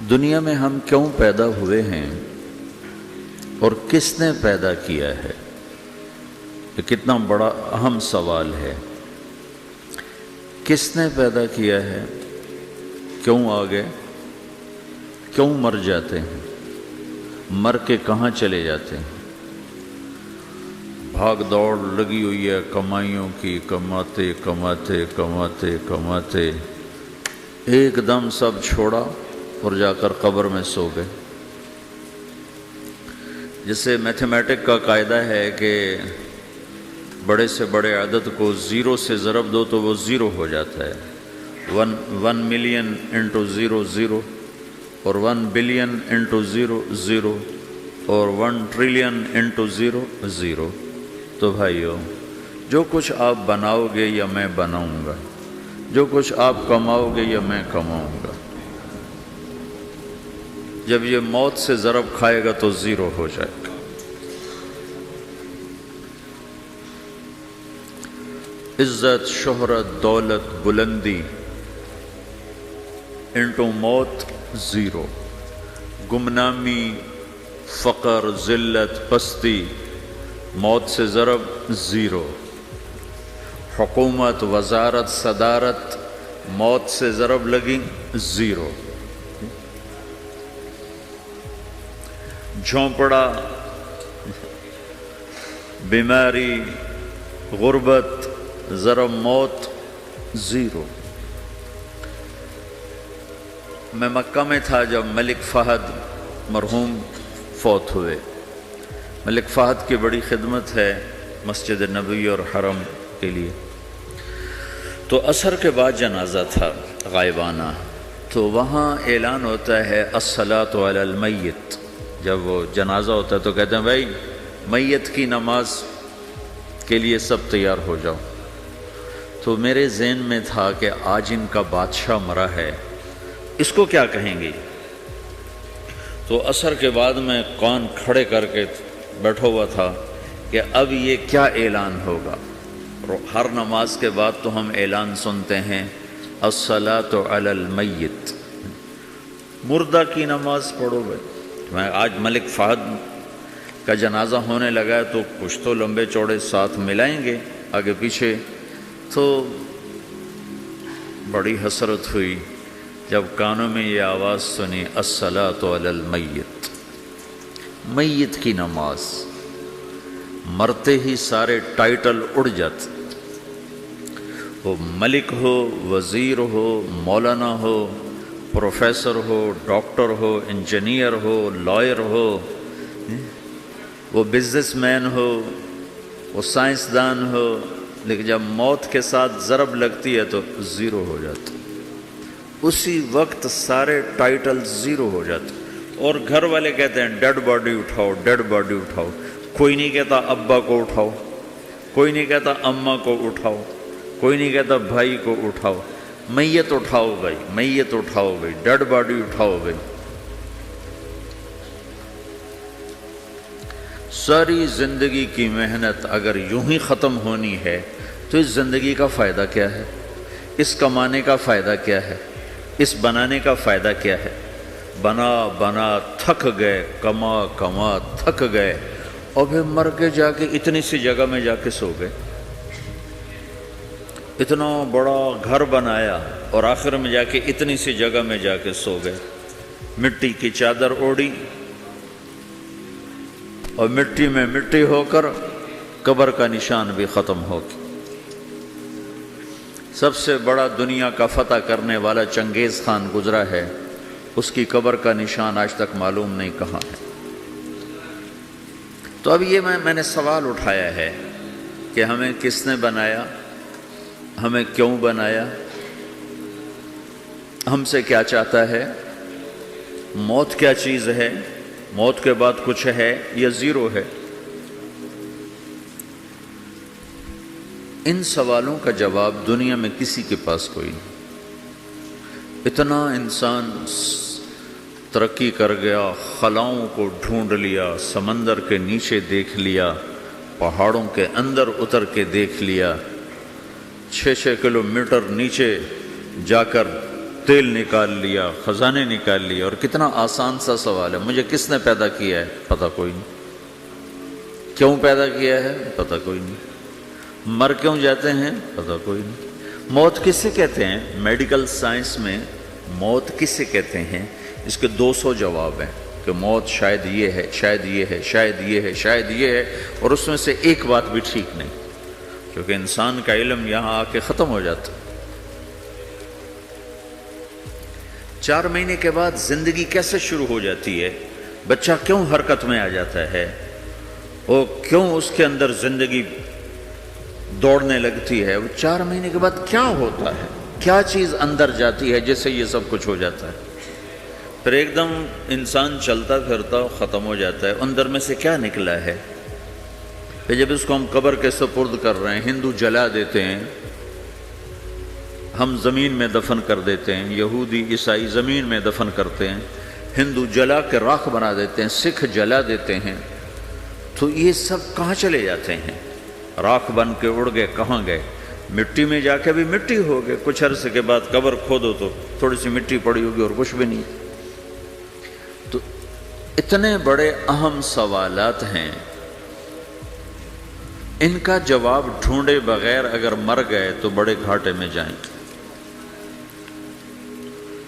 دنیا میں ہم کیوں پیدا ہوئے ہیں اور کس نے پیدا کیا ہے؟ یہ کتنا بڑا اہم سوال ہے۔ کس نے پیدا کیا ہے؟ کیوں آگے؟ کیوں مر جاتے ہیں؟ مر کے کہاں چلے جاتے ہیں؟ بھاگ دوڑ لگی ہوئی ہے کمائیوں کی، کماتے کماتے کماتے کماتے ایک دم سب چھوڑا اور جا کر قبر میں سو گئے۔ جیسے میتھمیٹک کا قاعدہ ہے کہ بڑے سے بڑے عدد کو زیرو سے ضرب دو تو وہ زیرو ہو جاتا ہے۔ 1 ملین انٹو زیرو زیرو، اور 1 بلین انٹو زیرو زیرو، اور 1 ٹریلین انٹو زیرو زیرو۔ تو بھائیو، جو کچھ آپ بناؤ گے یا میں بناؤں گا، جو کچھ آپ کماؤ گے یا میں کماؤں گا، جب یہ موت سے ضرب کھائے گا تو زیرو ہو جائے گا۔ عزت، شہرت، دولت، بلندی انٹو موت زیرو، گمنامی، فقر، ذلت، پستی موت سے ضرب زیرو، حکومت، وزارت، صدارت موت سے ضرب لگی زیرو، جھونپڑا، بیماری، غربت ضرب موت زیرو۔ میں مکہ میں تھا جب ملک فہد مرحوم فوت ہوئے۔ ملک فہد کی بڑی خدمت ہے مسجد نبوی اور حرم کے لیے۔ تو عصر کے بعد جنازہ تھا غائبانہ، تو وہاں اعلان ہوتا ہے الصلاۃ علی المیت۔ جب وہ جنازہ ہوتا ہے تو کہتے ہیں بھائی میت کی نماز کے لیے سب تیار ہو جاؤ۔ تو میرے ذہن میں تھا کہ آج ان کا بادشاہ مرا ہے، اس کو کیا کہیں گے؟ تو عصر کے بعد میں کان کھڑے کر کے بیٹھا ہوا تھا کہ اب یہ کیا اعلان ہوگا۔ ہر نماز کے بعد تو ہم اعلان سنتے ہیں الصلاۃ علی المیت، مردہ کی نماز پڑھو بھائی۔ میں آج ملک فہد کا جنازہ ہونے لگا ہے تو کچھ تو لمبے چوڑے ساتھ ملائیں گے آگے پیچھے۔ تو بڑی حسرت ہوئی جب کانوں میں یہ آواز سنی الصلاۃ علی المیت، میت کی نماز۔ مرتے ہی سارے ٹائٹل اڑ جاتے، وہ ملک ہو، وزیر ہو، مولانا ہو، پروفیسر ہو، ڈاکٹر ہو، انجینئر ہو، لائر ہو، وہ بزنس مین ہو، وہ سائنسدان ہو، لیکن جب موت کے ساتھ ضرب لگتی ہے تو زیرو ہو جاتا، اسی وقت سارے ٹائٹل زیرو ہو جاتے۔ اور گھر والے کہتے ہیں ڈیڈ باڈی اٹھاؤ، ڈیڈ باڈی اٹھاؤ۔ کوئی نہیں کہتا ابا کو اٹھاؤ، کوئی نہیں کہتا اماں کو اٹھاؤ، کوئی نہیں کہتا بھائی کو اٹھاؤ۔ میت اٹھاؤ بھائی، میت اٹھاؤ بھائی، ڈیڈ باڈی اٹھاؤ بھائی۔ ساری زندگی کی محنت اگر یوں ہی ختم ہونی ہے تو اس زندگی کا فائدہ کیا ہے؟ اس کمانے کا فائدہ کیا ہے؟ اس بنانے کا فائدہ کیا ہے؟ بنا بنا تھک گئے، کما کما تھک گئے، اور پھر مر کے جا کے اتنی سی جگہ میں جا کے سو گئے۔ اتنا بڑا گھر بنایا اور آخر میں جا کے اتنی سی جگہ میں جا کے سو گئے۔ مٹی کی چادر اوڑھی اور مٹی میں مٹی ہو کر قبر کا نشان بھی ختم ہو گیا۔ سب سے بڑا دنیا کا فتح کرنے والا چنگیز خان گزرا ہے، اس کی قبر کا نشان آج تک معلوم نہیں کہاں ہے۔ تو اب یہ میں نے سوال اٹھایا ہے کہ ہمیں کس نے بنایا، ہمیں کیوں بنایا، ہم سے کیا چاہتا ہے، موت کیا چیز ہے، موت کے بعد کچھ ہے یا زیرو ہے؟ ان سوالوں کا جواب دنیا میں کسی کے پاس کوئی نہیں۔ اتنا انسان ترقی کر گیا، خلاؤں کو ڈھونڈ لیا، سمندر کے نیچے دیکھ لیا، پہاڑوں کے اندر اتر کے دیکھ لیا، 6 کلومیٹر نیچے جا کر تیل نکال لیا، خزانے نکال لیے، اور کتنا آسان سا سوال ہے، مجھے کس نے پیدا کیا ہے؟ پتہ کوئی نہیں۔ کیوں پیدا کیا ہے؟ پتہ کوئی نہیں۔ مر کیوں جاتے ہیں؟ پتہ کوئی نہیں۔ موت کس سے کہتے ہیں؟ میڈیکل سائنس میں موت کس سے کہتے ہیں؟ اس کے 200 جواب ہیں کہ موت شاید یہ ہے، شاید یہ ہے، شاید یہ ہے، شاید یہ ہے، اور اس میں سے ایک بات بھی ٹھیک نہیں، کیونکہ انسان کا علم یہاں آ کے ختم ہو جاتا۔ 4 مہینے کے بعد زندگی کیسے شروع ہو جاتی ہے؟ بچہ کیوں حرکت میں آ جاتا ہے؟ وہ کیوں اس کے اندر زندگی دوڑنے لگتی ہے؟ وہ 4 مہینے کے بعد کیا ہوتا ہے؟ کیا چیز اندر جاتی ہے جس سے یہ سب کچھ ہو جاتا ہے؟ پھر ایک دم انسان چلتا پھرتا ختم ہو جاتا ہے، اندر میں سے کیا نکلا ہے؟ پھر جب اس کو ہم قبر کے سپرد کر رہے ہیں، ہندو جلا دیتے ہیں، ہم زمین میں دفن کر دیتے ہیں، یہودی عیسائی زمین میں دفن کرتے ہیں، ہندو جلا کے راکھ بنا دیتے ہیں، سکھ جلا دیتے ہیں، تو یہ سب کہاں چلے جاتے ہیں؟ راکھ بن کے اڑ گئے، کہاں گئے؟ مٹی میں جا کے بھی مٹی ہو گئے، کچھ عرصے کے بعد قبر کھودو تو تھوڑی سی مٹی پڑی ہوگی اور کچھ بھی نہیں۔ تو اتنے بڑے اہم سوالات ہیں، ان کا جواب ڈھونڈے بغیر اگر مر گئے تو بڑے گھاٹے میں جائیں۔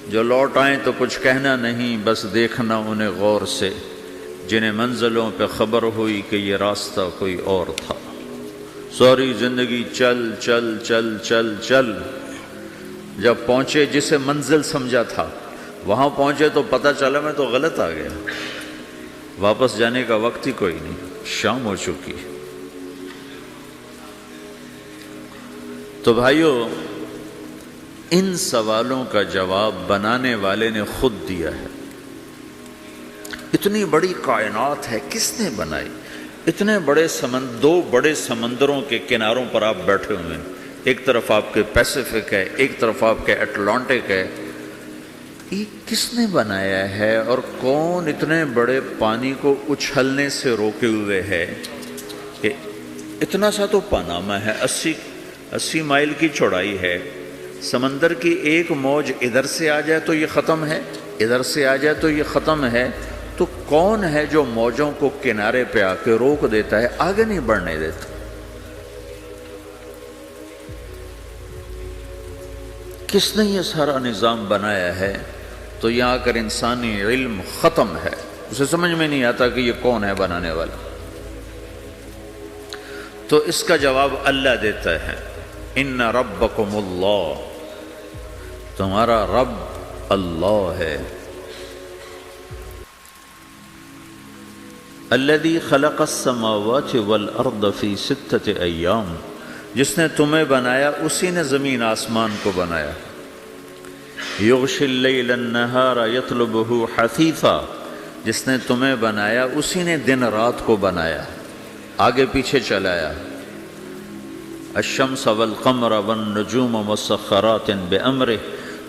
جو لوٹ آئیں تو کچھ کہنا نہیں، بس دیکھنا انہیں غور سے، جنہیں منزلوں پہ خبر ہوئی کہ یہ راستہ کوئی اور تھا۔ ساری زندگی چل چل چل چل چل، جب پہنچے جسے منزل سمجھا تھا وہاں پہنچے تو پتہ چلا میں تو غلط آ گیا، واپس جانے کا وقت ہی کوئی نہیں، شام ہو چکی۔ تو بھائیو، ان سوالوں کا جواب بنانے والے نے خود دیا ہے۔ اتنی بڑی کائنات ہے، کس نے بنائی؟ اتنے بڑے دو بڑے سمندروں کے کناروں پر آپ بیٹھے ہوئے ہیں، ایک طرف آپ کے پیسیفک ہے، ایک طرف آپ کے اٹلانٹک ہے، یہ کس نے بنایا ہے؟ اور کون اتنے بڑے پانی کو اچھلنے سے روکے ہوئے ہے کہ اتنا سا تو پاناما ہے، 80 مائل کی چوڑائی ہے، سمندر کی ایک موج ادھر سے آ جائے تو یہ ختم ہے، ادھر سے آ جائے تو یہ ختم ہے، تو کون ہے جو موجوں کو کنارے پہ آ کے روک دیتا ہے، آگے نہیں بڑھنے دیتا؟ کس نے یہ سارا نظام بنایا ہے؟ تو یہاں آ کر انسانی علم ختم ہے، اسے سمجھ میں نہیں آتا کہ یہ کون ہے بنانے والا۔ تو اس کا جواب اللہ دیتا ہے، ان ربکم اللہ، تمہارا رب اللہ ہے، الذی خلق السماوات والارض فی 6 ایام، جس نے تمہیں بنایا اسی نے زمین آسمان کو بنایا، یغشی اللیل النہار یطلبہ حثیثا، جس نے تمہیں بنایا اسی نے دن رات کو بنایا، آگے پیچھے چلایا، الشمس والقمر والنجوم مسخرات بامرہ،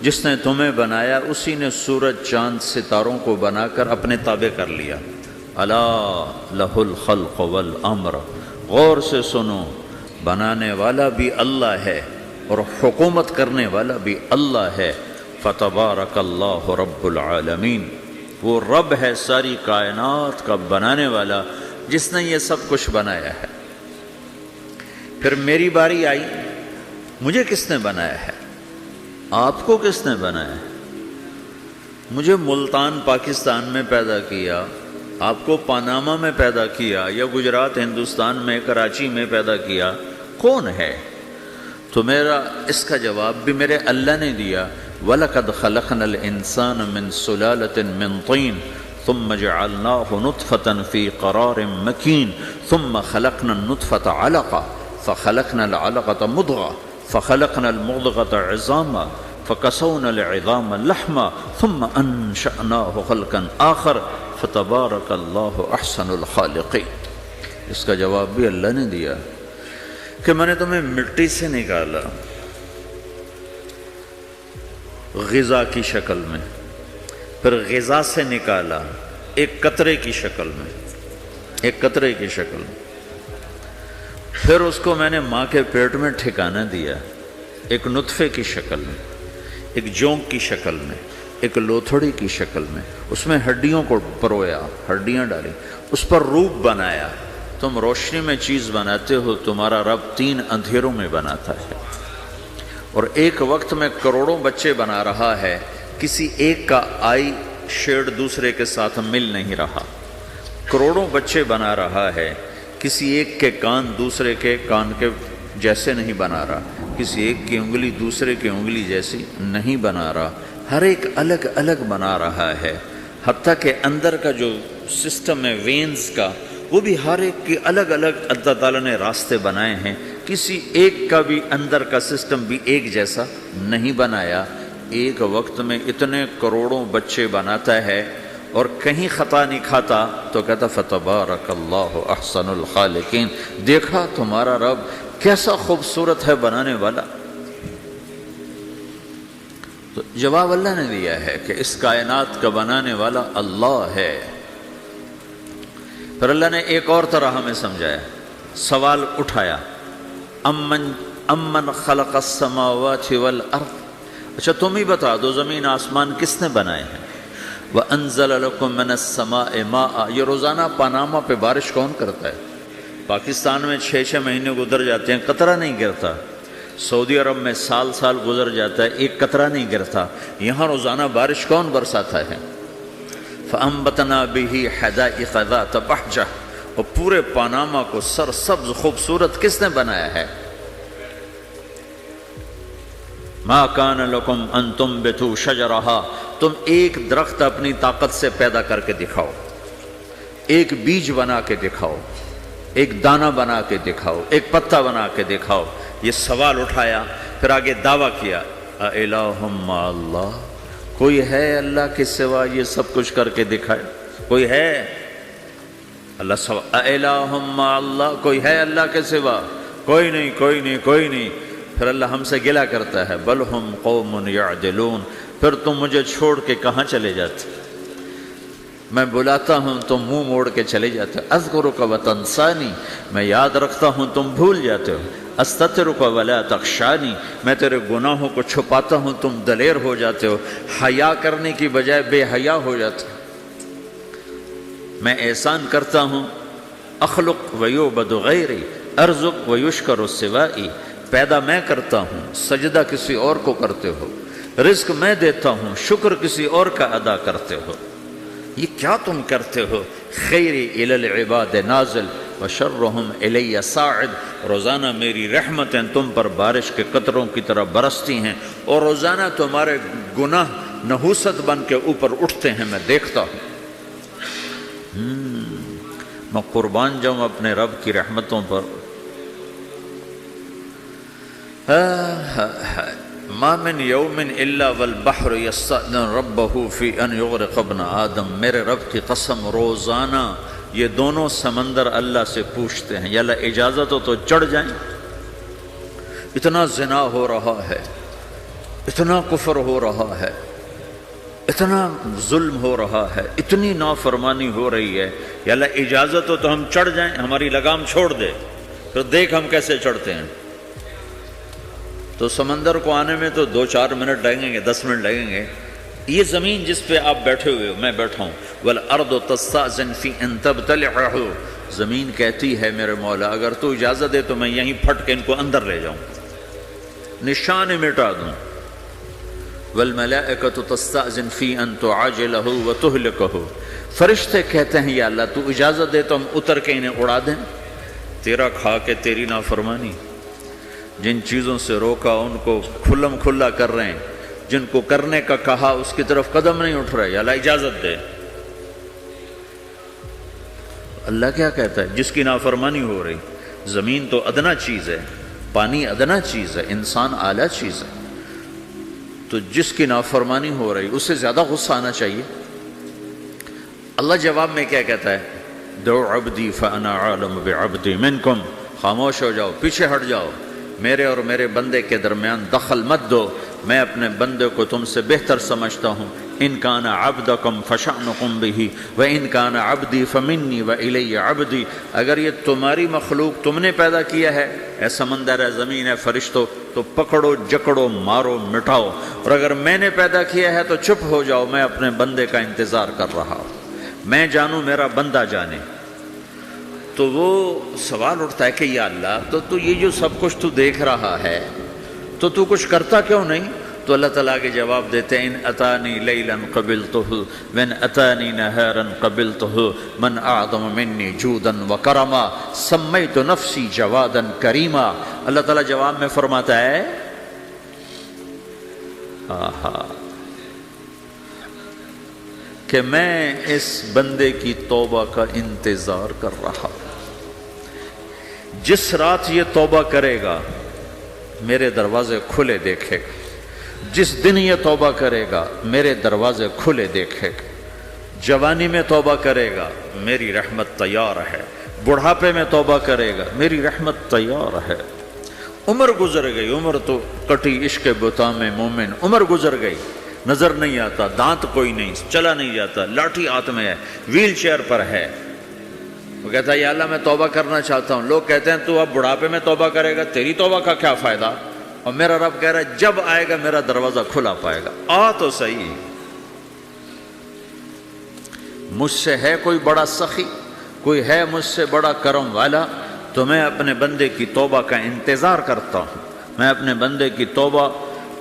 جس نے تمہیں بنایا اسی نے سورج چاند ستاروں کو بنا کر اپنے تابع کر لیا، الا لہ الخلق والامر، غور سے سنو، بنانے والا بھی اللہ ہے اور حکومت کرنے والا بھی اللہ ہے، فتبارک اللہ رب العالمین، وہ رب ہے ساری کائنات کا بنانے والا جس نے یہ سب کچھ بنایا ہے۔ پھر میری باری آئی، مجھے کس نے بنایا ہے؟ آپ کو کس نے بنایا ہے؟ مجھے ملتان پاکستان میں پیدا کیا، آپ کو پاناما میں پیدا کیا، یا گجرات ہندوستان میں کراچی میں پیدا کیا، کون ہے؟ تو میرا اس کا جواب بھی میرے اللہ نے دیا، وَلَقَدْ خَلَقْنَا الْإِنسَانَ مِنْ سُلَالَةٍ مِّن طِينٍ ثُمَّ جَعَلْنَاهُ نُطْفَةً فِي قَرَارٍ مَّكِينٍ ثُمَّ خَلَقْنَا النُّطْفَةَ عَلَقَةً فخلقنا العلقة مضغة فخلقنا المضغة عظاما فكسونا العظام لحما ثم أنشأناه خلقا آخر فتبارك الله أحسن الخالقين۔ اس کا جواب بھی اللہ نے دیا کہ میں نے تمہیں مٹی سے نکالا غذا کی شکل میں، پھر غذا سے نکالا ایک قطرے کی شکل میں، ایک قطرے کی شکل میں، پھر اس کو میں نے ماں کے پیٹ میں ٹھکانہ دیا ایک نطفے کی شکل میں، ایک جونک کی شکل میں، ایک لوتھڑی کی شکل میں، اس میں ہڈیوں کو پرویا، ہڈیاں ڈالی، اس پر روپ بنایا۔ تم روشنی میں چیز بناتے ہو، تمہارا رب 3 اندھیروں میں بناتا ہے، اور ایک وقت میں کروڑوں بچے بنا رہا ہے، کسی ایک کا آئی شیڈ دوسرے کے ساتھ مل نہیں رہا، کروڑوں بچے بنا رہا ہے، کسی ایک کے کان دوسرے کے کان کے جیسے نہیں بنا رہا، کسی ایک کی انگلی دوسرے کی انگلی جیسی نہیں بنا رہا، ہر ایک الگ الگ بنا رہا ہے، حتیٰ کہ اندر کا جو سسٹم ہے وینز کا، وہ بھی ہر ایک کی الگ الگ اللہ تعالیٰ نے راستے بنائے ہیں، کسی ایک کا بھی اندر کا سسٹم بھی ایک جیسا نہیں بنایا۔ ایک وقت میں اتنے کروڑوں بچے بناتا ہے اور کہیں خطا نہیں کھاتا، تو کہتا فتبارک اللہ احسن الخالقین، دیکھا تمہارا رب کیسا خوبصورت ہے بنانے والا۔ تو جواب اللہ نے دیا ہے کہ اس کائنات کا بنانے والا اللہ ہے۔ پھر اللہ نے ایک اور طرح ہمیں سمجھایا، سوال اٹھایا، امن خلق السماوات والارض، اچھا تم ہی بتا دو زمین آسمان کس نے بنائے ہیں؟ وَأَنزَلَ لَكُم مِّنَ السَّمَاءِ مَاءً، یہ روزانہ پاناما پہ بارش کون کرتا ہے؟ پاکستان میں 6 مہینے گزر جاتے ہیں، قطرہ نہیں گرتا، سعودی عرب میں سال گزر جاتا ہے، ایک قطرہ نہیں گرتا، یہاں روزانہ بارش کون برساتا ہے؟ فَأَنبَتْنَا بِهِ حَدَائِقَ ذَاتَ بَهْجَةٍ، اور پورے پاناما کو سرسبز خوبصورت کس نے بنایا ہے؟ مَا كَانَ لَكُمْ أَن تُنبِتُوا شَجَرَهَا، تم ایک درخت اپنی طاقت سے پیدا کر کے دکھاؤ، ایک بیج بنا کے دکھاؤ، ایک دانہ بنا کے دکھاؤ، ایک پتا بنا کے دکھاؤ۔ یہ سوال اٹھایا، پھر آگے دعویٰ کیا، اَإِلَٰهٌ مَّعَ اللَّهِ، کوئی ہے اللہ کے سوا یہ سب کچھ کر کے دکھائے؟ کوئی ہے؟ اللہ سوال، اَإِلَٰهٌ مَّعَ اللَّهِ، کوئی ہے اللہ کے سوا؟ کوئی نہیں، کوئی نہیں، کوئی نہیں۔ پھر اللہ ہم سے گلہ کرتا ہے، بل ہم قوم یعدلون، پھر تم مجھے چھوڑ کے کہاں چلے جاتے؟ میں بلاتا ہوں تم منہ موڑ کے چلے جاتے ہو، اذکرک وتنسانی، میں یاد رکھتا ہوں تم بھول جاتے ہو، استترک ولا تخشانی، میں تیرے گناہوں کو چھپاتا ہوں تم دلیر ہو جاتے ہو، حیا کرنے کی بجائے بے حیا ہو جاتے ہو۔ میں احسان کرتا ہوں، اخلق ویعبد غیری، ارزق ویشکر سوائی، پیدا میں کرتا ہوں، سجدہ کسی اور کو کرتے ہو، رزق میں دیتا ہوں، شکر کسی اور کا ادا کرتے ہو، یہ کیا تم کرتے ہو؟ خیری الی العباد نازل وشرہم الی صاعد، روزانہ میری رحمتیں تم پر بارش کے قطروں کی طرح برستی ہیں، اور روزانہ تمہارے گناہ نحوست بن کے اوپر اٹھتے ہیں، میں دیکھتا ہوں۔ میں قربان جاؤں اپنے رب کی رحمتوں پر۔ ما من یوم الا والبحر یستأذن ربہ فی ان یغرق ابن آدم، میرے رب کی قسم روزانہ یہ دونوں سمندر اللہ سے پوچھتے ہیں، یا اللہ اجازت ہو تو چڑھ جائیں، اتنا زنا ہو رہا ہے، اتنا کفر ہو رہا ہے، اتنا ظلم ہو رہا ہے، اتنی نافرمانی ہو رہی ہے، یا اللہ اجازت ہو تو ہم چڑھ جائیں، ہماری لگام چھوڑ دے، تو دیکھ ہم کیسے چڑھتے ہیں۔ تو سمندر کو آنے میں تو 2-4 منٹ لگیں گے، 10 منٹ لگیں گے۔ یہ زمین جس پہ آپ بیٹھے ہوئے ہو، میں بیٹھا ہوں، وَالْأَرْضُ تَسْتَأْذِنُ فِي أَن تَبْتَلِعَهُ، زمین کہتی ہے میرے مولا اگر تو اجازت دے تو میں یہیں پھٹ کے ان کو اندر لے جاؤں، نشان مٹا دوں۔ وَالْمَلَائِكَةُ تَسْتَأْذِنُ فِي أَن تُعَاجِلَهُ وَتُهْلِكَهُ، فرشتے کہتے ہیں یا اللہ تو اجازت دے تو ہم اتر کے انہیں اڑا دیں، تیرا کھا کے تیری نافرمانی، جن چیزوں سے روکا ان کو کھلم کھلا کر رہے ہیں، جن کو کرنے کا کہا اس کی طرف قدم نہیں اٹھ رہے، یا اللہ اجازت دے۔ اللہ کیا کہتا ہے؟ جس کی نافرمانی ہو رہی، زمین تو ادنا چیز ہے، پانی ادنا چیز ہے، انسان اعلیٰ چیز ہے، تو جس کی نافرمانی ہو رہی اس سے زیادہ غصہ آنا چاہیے۔ اللہ جواب میں کیا کہتا ہے؟ دعو عبدی فانا عالم بعبدی منکم، خاموش ہو جاؤ، پیچھے ہٹ جاؤ، میرے اور میرے بندے کے درمیان دخل مت دو، میں اپنے بندے کو تم سے بہتر سمجھتا ہوں، ان کان عبدکم فشأنکم بہ وان کان عبدی فمنی والی عبدی، اگر یہ تمہاری مخلوق تم نے پیدا کیا ہے، اے سمندر ہے، زمین ہے، فرشتوں، تو پکڑو جکڑو مارو مٹاؤ، اور اگر میں نے پیدا کیا ہے تو چپ ہو جاؤ، میں اپنے بندے کا انتظار کر رہا ہوں، میں جانوں میرا بندہ جانے۔ تو وہ سوال اٹھتا ہے کہ یا اللہ، تو یہ جو سب کچھ تو دیکھ رہا ہے تو کچھ کرتا کیوں نہیں؟ تو اللہ تعالیٰ کے جواب دیتے ہیں ان اتانی لیلا قبلتہ وان اتانی نہارا قبلتہ من اعظم منی جودا وکرما سمیت نفسی جوادا کریما۔ اللہ تعالیٰ جواب میں فرماتا ہے کہ میں اس بندے کی توبہ کا انتظار کر رہا ہوں، جس رات یہ توبہ کرے گا میرے دروازے کھلے دیکھے گا، جس دن یہ توبہ کرے گا میرے دروازے کھلے دیکھے گا، جوانی میں توبہ کرے گا میری رحمت تیار ہے، بڑھاپے میں توبہ کرے گا میری رحمت تیار ہے۔ عمر گزر گئی، عمر تو کٹی عشق بتا میں مومن، عمر گزر گئی، نظر نہیں آتا، دانت کوئی نہیں، چلا نہیں جاتا، لاٹھی ہاتھ میں ہے، ویل چیئر پر ہے، وہ کہتا ہے یا اللہ میں توبہ کرنا چاہتا ہوں۔ لوگ کہتے ہیں تو اب بڑھاپے میں توبہ کرے گا، تیری توبہ کا کیا فائدہ؟ اور میرا رب کہہ رہا ہے جب آئے گا میرا دروازہ کھلا پائے گا، آ تو صحیح۔ مجھ سے ہے کوئی بڑا سخی، کوئی ہے مجھ سے بڑا کرم والا، تو میں اپنے بندے کی توبہ کا انتظار کرتا ہوں، میں اپنے بندے کی توبہ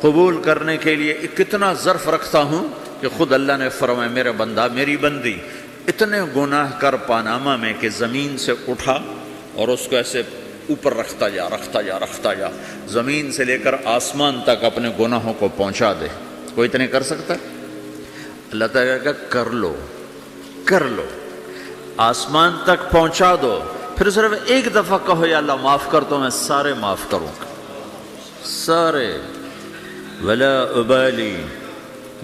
قبول کرنے کے لیے کتنا ظرف رکھتا ہوں کہ خود اللہ نے فرمایا میرا بندہ میری بندی اتنے گناہ کر پاناما میں کہ زمین سے اٹھا اور اس کو ایسے اوپر رکھتا جا، زمین سے لے کر آسمان تک اپنے گناہوں کو پہنچا دے۔ کوئی اتنے کر سکتا ہے؟ اللہ تعالیٰ کا کر لو، آسمان تک پہنچا دو، پھر صرف ایک دفعہ کہو یا اللہ معاف کر تو میں سارے معاف کروں گا، سارے، ولا ابالی،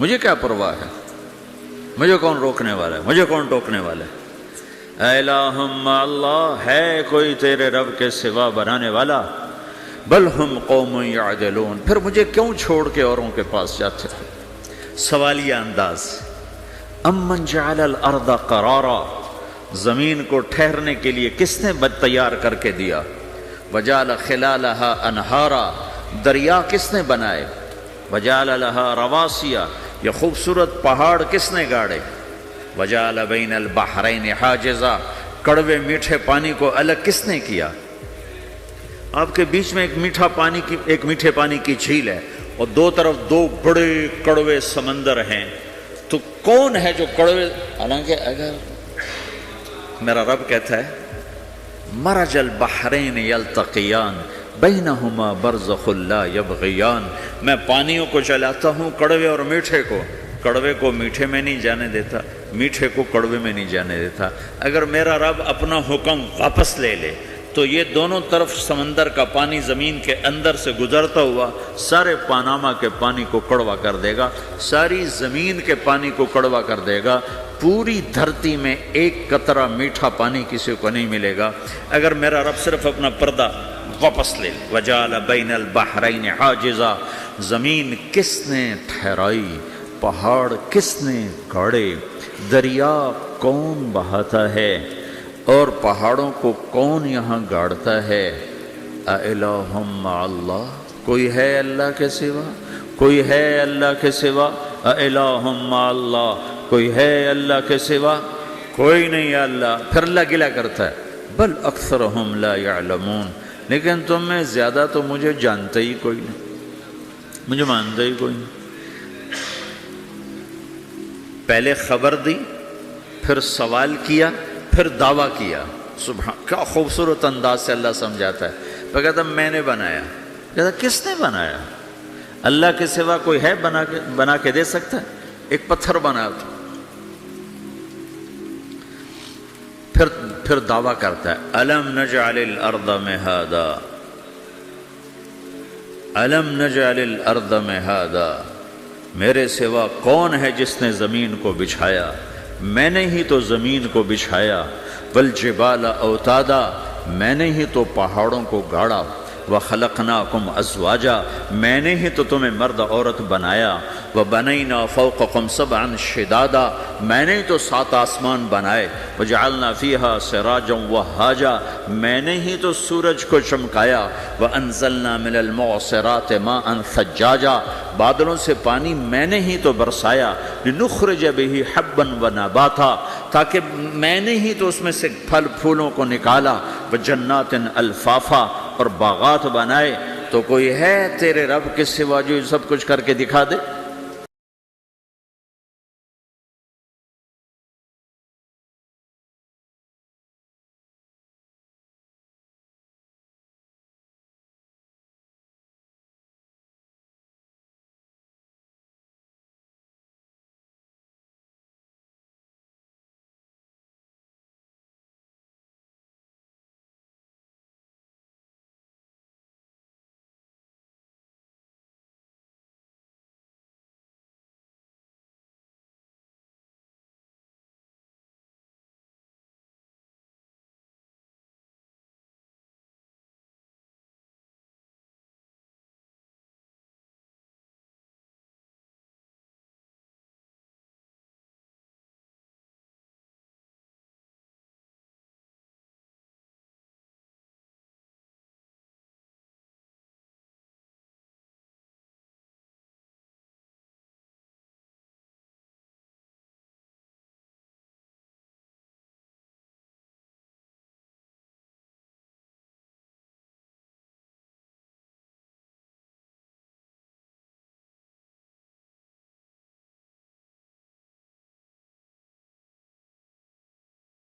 مجھے کیا پرواہ ہے، مجھے کون روکنے والا ہے، مجھے کون ٹوکنے والا ہے؟ اے الہم اللہ، ہے کوئی تیرے رب کے سوا بنانے والا؟ بل ہم قوم یعدلون، پھر مجھے کیوں چھوڑ کے اوروں کے پاس جاتے ہیں؟ سوالیہ انداز۔ امن جعل الارض قرارا، زمین کو ٹھہرنے کے لیے کس نے تیار کر کے دیا؟ وجعل خلالها انہارا، دریا کس نے بنائے؟ وجعل لها رواسیا، یہ خوبصورت پہاڑ کس نے گاڑے؟ وجعل بین البحرین حاجزا، کڑوے میٹھے پانی کو الگ کس نے کیا؟ آپ کے بیچ میں ایک میٹھے پانی کی جھیل ہے اور دو طرف دو بڑے کڑوے سمندر ہیں، تو کون ہے جو کڑوے؟ حالانکہ اگر میرا رب کہتا ہے مرج البحرین یلتقیان بینہما برزخ لا یبغیان، میں پانیوں کو چلاتا ہوں، کڑوے اور میٹھے کو، کڑوے کو میٹھے میں نہیں جانے دیتا، میٹھے کو کڑوے میں نہیں جانے دیتا۔ اگر میرا رب اپنا حکم واپس لے لے تو یہ دونوں طرف سمندر کا پانی زمین کے اندر سے گزرتا ہوا سارے پاناما کے پانی کو کڑوا کر دے گا، ساری زمین کے پانی کو کڑوا کر دے گا، پوری دھرتی میں ایک قطرہ میٹھا پانی کسی کو نہیں ملے گا اگر میرا رب صرف اپنا پردہ واپس لے۔ وجعل بین البحرین حاجزا، زمین کس نے ٹھہرائی، پہاڑ کس نے گاڑے، دریا کون بہاتا ہے اور پہاڑوں کو کون یہاں گاڑتا ہے؟ اِلٰہٌ مع اللہ، کوئی ہے اللہ کے سوا؟ کوئی ہے اللہ کے سوا؟ اِلٰہٌ مع اللہ، کوئی ہے اللہ کے سوا؟ کوئی نہیں ہے اللہ۔ پھر اللہ گلہ کرتا ہے بل اکثرہم لا یعلمون، لیکن تم میں زیادہ تو مجھے جانتے ہی کوئی نہیں، مجھے مانتے ہی کوئی نہیں۔ پہلے خبر دی، پھر سوال کیا، پھر دعویٰ کیا۔ سبحان، کیا خوبصورت انداز سے اللہ سمجھاتا ہے۔ پھر کہتا میں نے بنایا، کہتا کس نے بنایا؟ اللہ کے سوا کوئی ہے بنا کے دے سکتا ہے؟ ایک پتھر بنا تو پھر دعویٰ کرتا ہے الم نجعل الارض مہادا، الم نجعل الارض مہادا، میرے سوا کون ہے جس نے زمین کو بچھایا؟ میں نے ہی تو زمین کو بچھایا۔ والجبال اوتادا، میں نے ہی تو پہاڑوں کو گاڑا۔ وَخَلَقْنَاكُمْ أَزْوَاجًا، میں نے ہی تو تمہیں مرد عورت بنایا، وَبَنَيْنَا فَوْقَكُمْ سَبْعًا شِدَادًا، میں نے ہی تو 7 آسمان بنائے، وَجَعَلْنَا فِيهَا سِرَاجًا وَهَّاجًا، میں نے ہی تو سورج کو چمکایا، وَأَنزَلْنَا مِنَ الْمُعْصِرَاتِ مَاءً ثَجَّاجًا، بادلوں سے پانی میں نے ہی تو برسایا، لِنُخْرِجَ بِهِ حَبًّا وَنَبَاتًا، تاکہ میں نے ہی تو اس میں سے پھل پھولوں کو نکالا، وَجَنَّاتٍ الْفَافًا، اور باغات بنائے۔ تو کوئی ہے تیرے رب کے سوا جو یہ سب کچھ کر کے دکھا دے؟